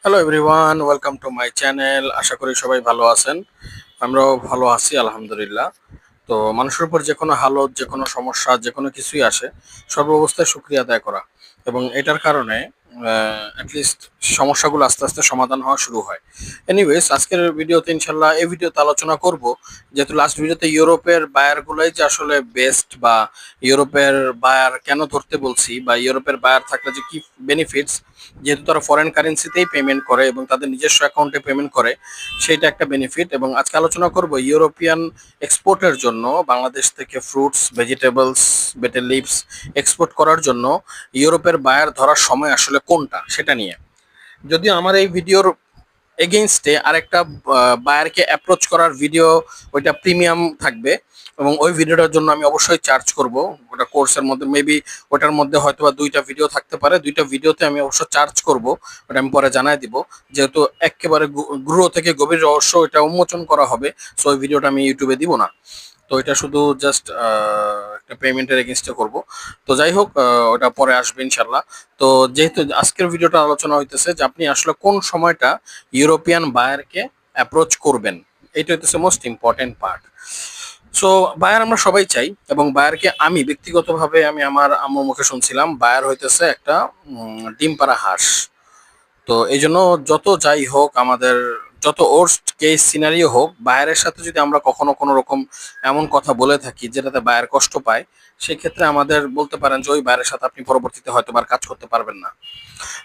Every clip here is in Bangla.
Hello everyone, welcome to my channel. আশা করি সবাই ভালো আছেন। আমরাও ভালো আছি আলহামদুলিল্লাহ। তো মানুষের উপর যে কোনো হালত, যে কোনো সমস্যা, যে কোনো কিছুই আসে, সর্ব অবস্থায় শুকরিয়া আদায় করা, এবং এটার কারণে অ্যাটলিস্ট সমস্যাগুলো আস্তে আস্তে সমাধান হওয়া শুরু হয়। এনিওয়েজ, আজকের ভিডিওতে ইনশাল্লাহ এই ভিডিওতে আলোচনা করব, যেহেতু লাস্ট ভিডিওতে ইউরোপের বায়ারগুলোই যে আসলে বেস্ট, বা ইউরোপের বায়ার কেন ধরতে বলছি, বা ইউরোপের বায়ার থাকলে যে কি বেনিফিটস, যেহেতু তারা ফরেন কারেন্সিতেই পেমেন্ট করে এবং তাদের নিজস্ব অ্যাকাউন্টে পেমেন্ট করে, সেইটা একটা বেনিফিট। এবং আজকে আলোচনা করব ইউরোপিয়ান এক্সপোর্টের জন্য, বাংলাদেশ থেকে fruits, vegetables, betel leaves export করার জন্য ইউরোপের বায়ার ধরার সময় আসলে কোনটা, সেটা নিয়ে। যদিও আমার এই ভিডিওর এগেইনস্টে আরেকটা বায়ারকে অ্যাপ্রোচ করার ভিডিও, ওইটা প্রিমিয়াম থাকবে, এবং ওই ভিডিওটার জন্য আমি অবশ্যই চার্জ করব। ওটা কোর্সের মধ্যে মেবি, ওটার মধ্যে হয়তো বা দুইটা ভিডিও থাকতে পারে, দুইটা ভিডিওতে আমি অবশ্য চার্জ করব। ওটা আমি পরে জানাই দিব, যেহেতু একেবারে গ্রহ থেকে গভীর রহস্য এটা উন্মোচন করা হবে। সো ওই ভিডিওটা আমি ইউটিউবে দিব না। তো এটা শুধু জাস্ট একটা পেমেন্টের এগেনস্টে করব। তো যাই হোক, ওটা পরে আসবে ইনশাল্লাহ। তো যেহেতু আজকের ভিডিওটা আলোচনা হইতেছে যে আপনি আসলে কোন সময়টা ইউরোপিয়ান বায়ারকে অ্যাপ্রোচ করবেন, এটা হইতেছে most important part. So buyer আমরা সবাই চাই, এবং বায়ারকে আমি ব্যক্তিগতভাবে আমি আমার আম্মুর মুখে শুনছিলাম, বায়ার হইতেছে একটা ডিম পাড়া হাঁস। তো এই জন্য যত যাই হোক, আমাদের যত ওর্স্ট কেস সিনারিও হোক, বায়ারের সাথে যদি আমরা কখনো কোনো রকম এমন কথা বলে থাকি যেটাতে বায়ার কষ্ট পায়, সেক্ষেত্রে আমাদের বলতে পারেন যে ওই বায়ারের সাথে আপনি পরবর্তীতে হয়তো আর কাজ করতে পারবেন না।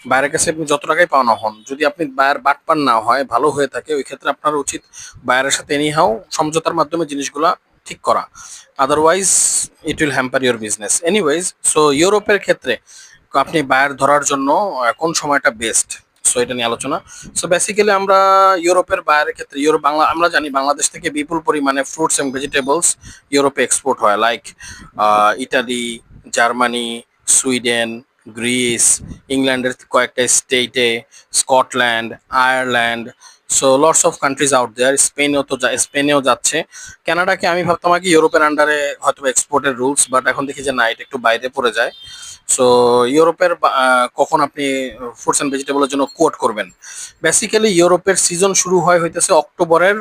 বায়ারের কাছে আপনি যত টাকাই পাওনা হন, যদি আপনি বায়ার বাটপার না হয়, ভালো হয়ে থাকে, ওই ক্ষেত্রে আপনার উচিত বায়ারের সাথে এনিহাও সমঝোতার মাধ্যমে জিনিসগুলা ঠিক করা। Otherwise it will hamper your business. Anyways, so ইউরোপের ক্ষেত্রে আপনি বায়ার ধরার জন্য কোন সময়টা বেস্ট, সো এটা নিয়ে আলোচনা। সো বেসিক্যালি আমরা ইউরোপের বায়ারের ক্ষেত্রে, ইউরোপ বাংলা আমরা জানি বাংলাদেশ থেকে বিপুল পরিমাণে ফ্রুটস এন্ড ভেজিটেবলস ইউরোপে এক্সপোর্ট হয়, like Italy, Germany, Sweden, Greece, ইংল্যান্ডের কয়েকটা স্টেটে, Scotland, Ireland, so lots of countries out there. স্পেনেও যাচ্ছে। কানাডাকে আমি ভাবতাম আগে ইউরোপের আন্ডারে হয়তো এক্সপোর্টের রুলস, বাট এখন দেখি যে না, এটা একটু বাইরে পড়ে যায়। সো ইউরোপের কখন আপনি ফ্রুটস অ্যান্ড ভেজিটেবলের জন্য কোট করবেন, বেসিক্যালি ইউরোপের সিজন শুরু হয় হইতেছে অক্টোবরের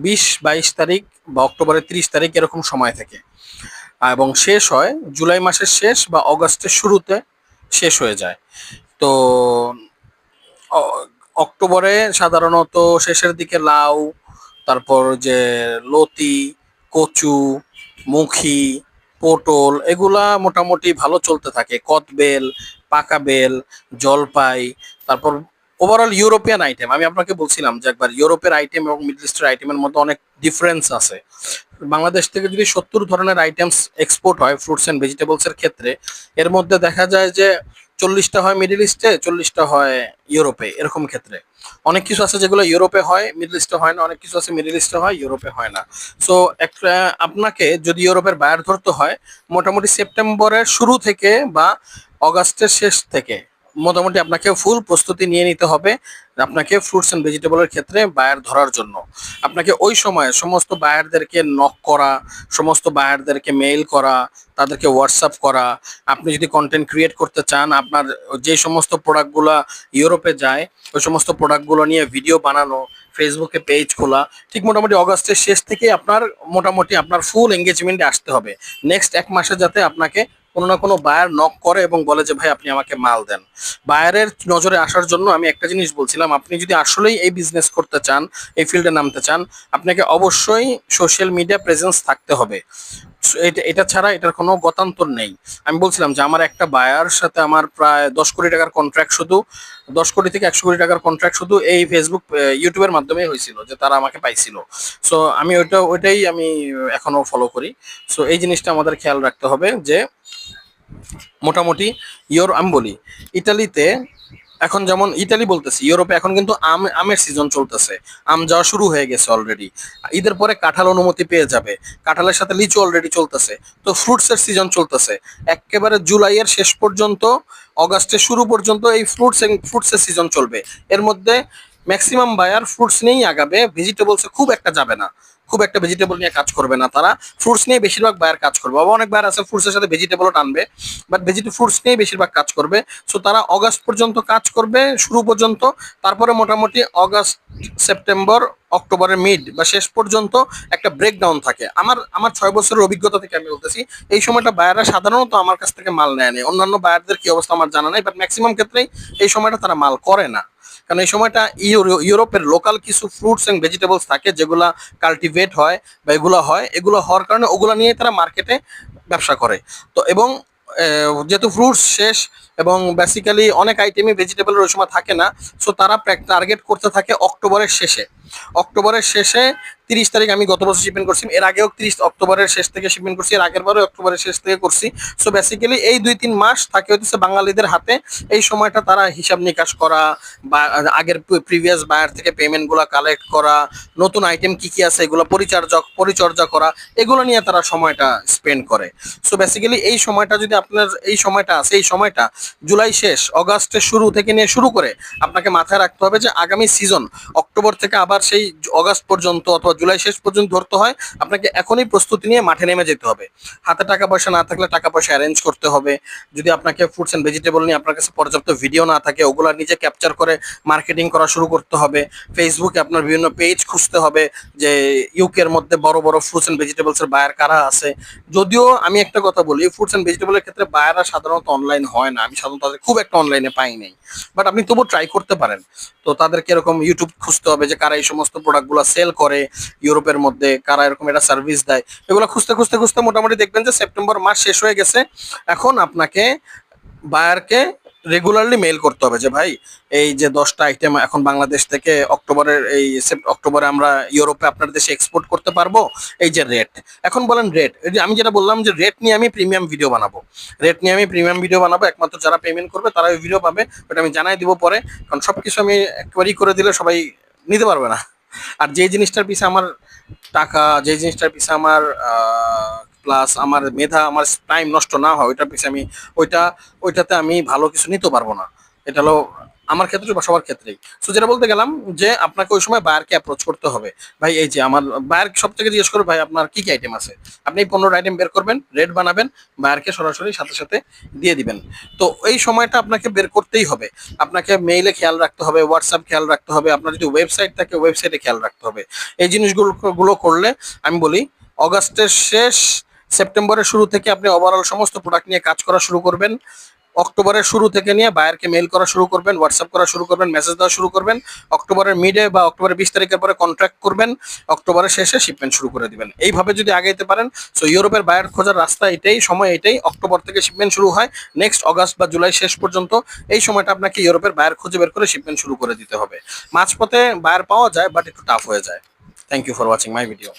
20-22 তারিখ, বা অক্টোবরের 30 তারিখ, এরকম সময় থেকে, এবং শেষ হয় জুলাই মাসের শেষ বা অগাস্টের শুরুতে শেষ হয়ে যায়। তো অক্টোবরে সাধারণত শেষের দিকে লাউ, তারপর যে লতি, কচু, মুখি, পটল, এগুলা মোটামুটি ভালো চলতে থাকে। কদবেল, পাকা বেল, জলপাই, তারপর ওভারঅল ইউরোপিয়ান আইটেম। আমি আপনাকে বলছিলাম যে একবার ইউরোপের আইটেম এবং মিডল ইস্টের আইটেমের মধ্যে অনেক ডিফারেন্স আছে। বাংলাদেশ থেকে যদি 70 ধরনের আইটেমস এক্সপোর্ট হয় ফ্রুটস অ্যান্ড ভেজিটেবলস এর ক্ষেত্রে, এর মধ্যে দেখা যায় যে 40টা হয় মিডল ইস্টে, 40টা হয় ইউরোপে, এরকম ক্ষেত্রে। অনেক কিছু আছে যেগুলো ইউরোপে হয় মিডল ইস্টে হয় না, অনেক কিছু আছে মিডল ইস্টে হয় ইউরোপে হয় না। সো একটা, আপনাকে যদি ইউরোপের বায়ার ধরতে হয়, মোটামুটি সেপ্টেম্বরের শুরু থেকে বা অগাস্টের শেষ থেকে মোটামুটি আপনাকে ফুল প্রস্তুতি নিয়ে নিতে হবে আপনাকে ফ্রুটস অ্যান্ড ভেজিটেবলের ক্ষেত্রে বায়ার ধরার জন্য। আপনাকে ওই সময় সমস্ত বায়ারদেরকে নক করা, সমস্ত বায়ারদেরকে মেইল করা, তাদেরকে হোয়াটসঅ্যাপ করা। আপনি যদি কন্টেন্ট ক্রিয়েট করতে চান, আপনার যে সমস্ত প্রোডাক্টগুলো ইউরোপে যায়, ওই সমস্ত প্রোডাক্টগুলো নিয়ে ভিডিও বানানো, ফেসবুকে পেজ খোলা, ঠিক মোটামুটি অগাস্টের শেষ থেকে আপনার মোটামুটি আপনার ফুল এঙ্গেজমেন্টে আসতে হবে। নেক্সট 1 মাসে যাতে আপনাকে কোনো না কোনো বায়ার নক করে এবং বলে যে ভাই আপনি আমাকে মাল দেন। বায়ারের নজরে আসার জন্য আমি একটা জিনিস বলছিলাম, আপনি যদি আসলেই এই বিজনেস করতে চান, এই ফিল্ডে নামতে চান, আপনাকে অবশ্যই সোশ্যাল মিডিয়া প্রেজেন্স থাকতে হবে। এটা এটা ছাড়া এটার কোনো গতান্তর নেই। আমি বলছিলাম যে আমার একটা বায়ার সাথে আমার প্রায় 10 কোটি টাকার কন্ট্রাক্ট, শুধু 10 কোটি থেকে 100 কোটি টাকার কন্ট্রাক্ট শুধু এই ফেসবুক ইউটিউবের মাধ্যমেই হয়েছিল, যে তারা আমাকে পাইছিল। সো আমি ওইটাই আমি এখনো ফলো করি। সো এই জিনিসটা আমাদের খেয়াল রাখতে হবে যে মোটামুটি আমি বলি ইতালিতে, এখন যেমন ইতালি বলতেছি, ইউরোপে এখন কিন্তু আমের সিজন চলতেছে। আম যাওয়া শুরু হয়ে গেছে অলরেডি। ঈদের পরে কাঁঠাল অনুমতি পেয়ে যাবে। কাঁঠালের সাথে লিচু অলরেডি চলতেছে। তো ফ্রুটসের সিজন চলতেছে একেবারে জুলাইয়ের শেষ পর্যন্ত, অগাস্টের শুরু পর্যন্ত এই ফ্রুটসের সিজন চলবে। এর মধ্যে ম্যাক্সিমাম বায়ার ফ্রুটস নিয়েই আগাবে, ভেজিটেবলসে খুব একটা যাবে না। খুব একটা ভেজিটেবল নিয়ে কাজ করবে না, তারা ফ্রুটস নিয়ে বেশিরভাগ বায়ার কাজ করবে। আবার অনেক বায়ার আছে ফ্রুটসের সাথে ভেজিটেবলও টানবে, বাট ফ্রুটস নিয়ে বেশিরভাগ কাজ করবে। সো তারা অগাস্ট পর্যন্ত কাজ করবে, শুরু পর্যন্ত। তারপরে মোটামুটি অগাস্ট, সেপ্টেম্বর, অক্টোবরের মিড বা শেষ পর্যন্ত একটা ব্রেকডাউন থাকে। আমার 6 বছরের অভিজ্ঞতা থেকে আমি বলতেছি, এই সময়টা বায়াররা সাধারণত আমার কাছ থেকে মাল নেয় না। অন্যান্য বায়ারদের কি অবস্থা আমার জানা নাই, বাট ম্যাক্সিমাম ক্ষেত্রেই এই সময়টা তারা মাল করে না। কারণ এই সময়টা ইউরোপের লোকাল কিছু ফ্রুটস এন্ড ভেজিটেবলস থাকে যেগুলা কাল্টিভেট হয় বা এগুলো হওয়ার কারণে ওগুলা নিয়ে তারা মার্কেটে ব্যবসা করে। তো এবং যেহেতু ফ্রুটস শেষ এবং বেসিক্যালি অনেক আইটেমই ভেজিটেবলের ওই সময় থাকে না, সো তারা টার্গেট করতে থাকে অক্টোবরের শেষে 30 তারিখ। আমি গত বছর শিপমেন্ট করছি, এর আগেও 30 অক্টোবরের শেষ থেকে শিপমেন্ট করছি, এর আগের বারও অক্টোবরের শেষ থেকে করছি। সো বেসিক্যালি এই 2-3 মাস থাকে হচ্ছে বাঙালিদের হাতে। এই সময়টা তারা হিসাব নিকাশ করা বা আগের প্রিভিয়াস বায়ার থেকে পেমেন্ট গুলা কালেক্ট করা, নতুন আইটেম কি কি আছে এগুলো পরিচর্যা করা, এগুলো নিয়ে তারা সময়টা স্পেন্ড করে। সো বেসিক্যালি এই সময়টা যদি আপনার এই সময়টা জুলাই শেষ অগাস্টের শুরু থেকে নিয়ে শুরু করে আপনাকে মাথায় রাখতে হবে যে আগামী সিজন অক্টোবর থেকে আবার সেই অগাস্ট পর্যন্ত অথবা জুলাই শেষ পর্যন্ত ধরতে হয়। আপনাকে এখনই প্রস্তুতি নিয়ে মাঠে নেমে যেতে হবে। হাতে টাকা পয়সা না থাকলে টাকা পয়সা অ্যারেঞ্জ করতে হবে। যদি আপনাকে ফ্রুটস এন্ড ভেজিটেবল নিয়ে আপনার কাছে পর্যাপ্ত ভিডিও না থাকে, ওগুলো নিজে ক্যাপচার করে মার্কেটিং করা শুরু করতে হবে। ফেসবুকে আপনার বিভিন্ন পেজ খুঁজতে হবে যে ইউকের মধ্যে বড় বড় ফ্রুটস এন্ড ভেজিটেবলস এর বায়ার কারা আছে। যদিও আমি একটা কথা বলি, ফ্রুটস এন্ড ভেজিটেবলের ক্ষেত্রে বায়াররা সাধারণত অনলাইন হয় না, আমি সাধারণত তাদের খুব একটা অনলাইনে পাই নাই, বাট আপনি তবু ট্রাই করতে পারেন। তো তাদেরকে এরকম ইউটিউব খুঁজতে হবে যে কারা এই সমস্ত প্রোডাক্টগুলো সেল করে ইউরোপের মধ্যে, কারা এরকম এটা সার্ভিস দেয়। এগুলো খুঁজতে খুঁজতে খুঁজতে মোটামুটি দেখবেন যে সেপ্টেম্বর মাস শেষ হয়ে গেছে। এখন আপনাকে বায়ারকে রেগুলারলি মেইল করতে হবে যে ভাই, এই যে 10টা আইটেম এখন বাংলাদেশ থেকে অক্টোবরে আমরা ইউরোপে আপনার দেশে এক্সপোর্ট করতে পারবো, এই যে রেট। এখন বলেন রেট, এই যে আমি যেটা বললাম যে রেট নিয়ে আমি প্রিমিয়াম ভিডিও বানাবো, একমাত্র যারা পেমেন্ট করবে তারা ওই ভিডিও পাবে। ওটা আমি জানাই দিব পরে, কারণ সবকিছু আমি একবারই করে দিলে সবাই নিতে পারবে না। আর যে জিনিসটার পিছে আমার টাকা, যে জিনিসটার পিছে আমার প্লাস আমার মেধা, আমার টাইম নষ্ট না হয়, ওইটার পিছে আমি ওইটাতে আমি ভালো কিছু নিতে পারবো না। এটা হলো আমার ক্ষেত্রে বা সবার ক্ষেত্রেই। সো যেটা বলতে গেলাম যে আপনাকে ওই সময় বায়ারকে অ্যাপ্রোচ করতে হবে। ভাই এই যে আমার বায়ার সব থেকে জিজ্ঞেস করবে ভাই আপনার কি কি আইটেম আছে, আপনি 15টা আইটেম বের করবেন, রেট বানাবেন, বায়ারকে সরাসরি সাথে সাথে দিয়ে দিবেন। তো এই সময়টা আপনাকে বের করতেই হবে। আপনাকে মেইলে খেয়াল রাখতে হবে, হোয়াটসঅ্যাপ খেয়াল রাখতে হবে, আপনার যদি ওয়েবসাইট থাকে ওয়েবসাইটে খেয়াল রাখতে হবে। এই জিনিসগুলো করলে আমি বলি অগাস্টের শেষ, সেপ্টেম্বরের শুরু থেকে আপনি ওভারঅল সমস্ত প্রোডাক্ট নিয়ে কাজ করা শুরু করবেন। অক্টোবরের শুরু থেকে নিয়ে বায়ারকে মেইল করা শুরু করবেন, হোয়াটসঅ্যাপ করা শুরু করবেন, মেসেজ দেওয়া শুরু করবেন। অক্টোবরের মিডে বা অক্টোবরের 20 তারিখের পরে কন্ট্রাক্ট করবেন, অক্টোবরের শেষে শিপমেন্ট শুরু করে দিবেন। এইভাবে যদি আগাইতে পারেন, সো ইউরোপের বায়ার খোঁজার রাস্তা এটাই, সময় এটাই। অক্টোবর থেকে শিপমেন্ট শুরু হয়, নেক্সট অগাস্ট বা জুলাই শেষ পর্যন্ত এই সময়টা আপনাকে ইউরোপের বায়ার খুঁজে বের করে শিপমেন্ট শুরু করে দিতে হবে। মাঝপথে বায়ার পাওয়া যায়, বাট একটু টাফ হয়ে যায়। Thank you for watching my video.